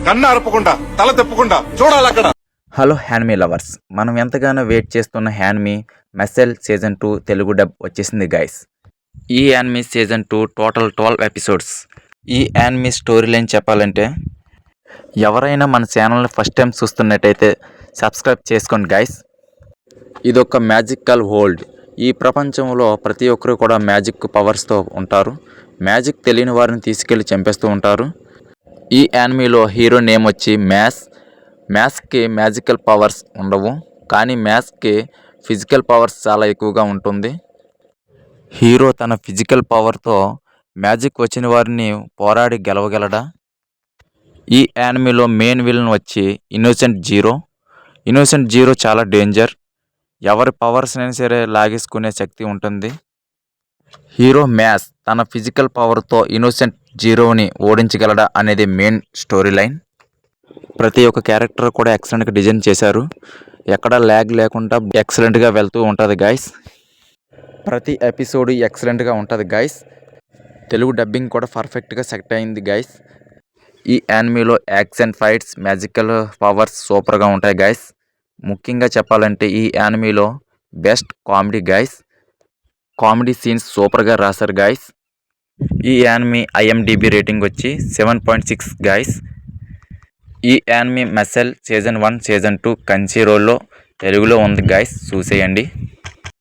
కన్ను అరపకుండా తల తిప్పకుండా చూడాలి అక్కడ. హలో హ్యాన్మీ లవర్స్, మనం ఎంతగానో వెయిట్ చేస్తున్న హ్యాన్మీ మెసెల్ సీజన్ 2 తెలుగు డబ్ వచ్చేసింది గైస్. ఈ యాన్మీ సీజన్ 2 టోటల్ 12 ఎపిసోడ్స్. ఈ యాన్మీ స్టోరీ లైన్ చెప్పాలంటే, ఎవరైనా మన ఛానల్ని ఫస్ట్ టైం చూస్తున్నట్టయితే సబ్స్క్రైబ్ చేసుకోండి గైస్. ఇదొక మ్యాజికల్ వరల్డ్. ఈ ప్రపంచంలో ప్రతి ఒక్కరు కూడా మ్యాజిక్ పవర్స్తో ఉంటారు. మ్యాజిక్ తెలియని వారిని తీసుకెళ్ళి చంపేస్తూ ఉంటారు. ఈ యాన్మీలో హీరో నేమ్ వచ్చి మ్యాథ్స్కి మ్యాజికల్ పవర్స్ ఉండవు, కానీ మ్యాథ్స్కి ఫిజికల్ పవర్స్ చాలా ఎక్కువగా ఉంటుంది. హీరో తన ఫిజికల్ పవర్తో మ్యాజిక్ వచ్చిన వారిని పోరాడి గెలవగలడా? ఈ యానిమేలో మెయిన్ విలన్ వచ్చి ఇన్నోసెంట్ జీరో చాలా డేంజర్. ఎవరి పవర్స్ అయినా సరే లాగేసుకునే శక్తి ఉంటుంది. హీరో మ్యాథ్స్ తన ఫిజికల్ పవర్తో ఇన్నోసెంట్ జీరోని ఓడించగలడా అనేది మెయిన్ స్టోరీ లైన్. ప్రతి ఒక్క క్యారెక్టర్ కూడా ఎక్సలెంట్గా డిజైన్ చేశారు. ఎక్కడ ల్యాగ్ లేకుండా ఎక్సలెంట్గా వెళ్తూ ఉంటుంది గైస్. ప్రతి ఎపిసోడ్ ఎక్సలెంట్గా ఉంటుంది గైస్. తెలుగు డబ్బింగ్ కూడా పర్ఫెక్ట్గా సెట్ అయింది గైస్. ఈ యానిమేలో యాక్షన్, ఫైట్స్, మ్యాజికల్ పవర్స్ సూపర్గా ఉంటాయి గైస్. ముఖ్యంగా చెప్పాలంటే ఈ యానిమేలో best comedy guys. Comedy scenes సూపర్గా రాశారు గైస్. ఈ యానిమే IMDb రేటింగ్ వచ్చి 7.6 గైస్. ఈ యానిమే మెసెల్ సీజన్ 1, సీజన్ 2 కంచి రోల్లో తెలుగులో ఉంది గైస్, చూసేయండి.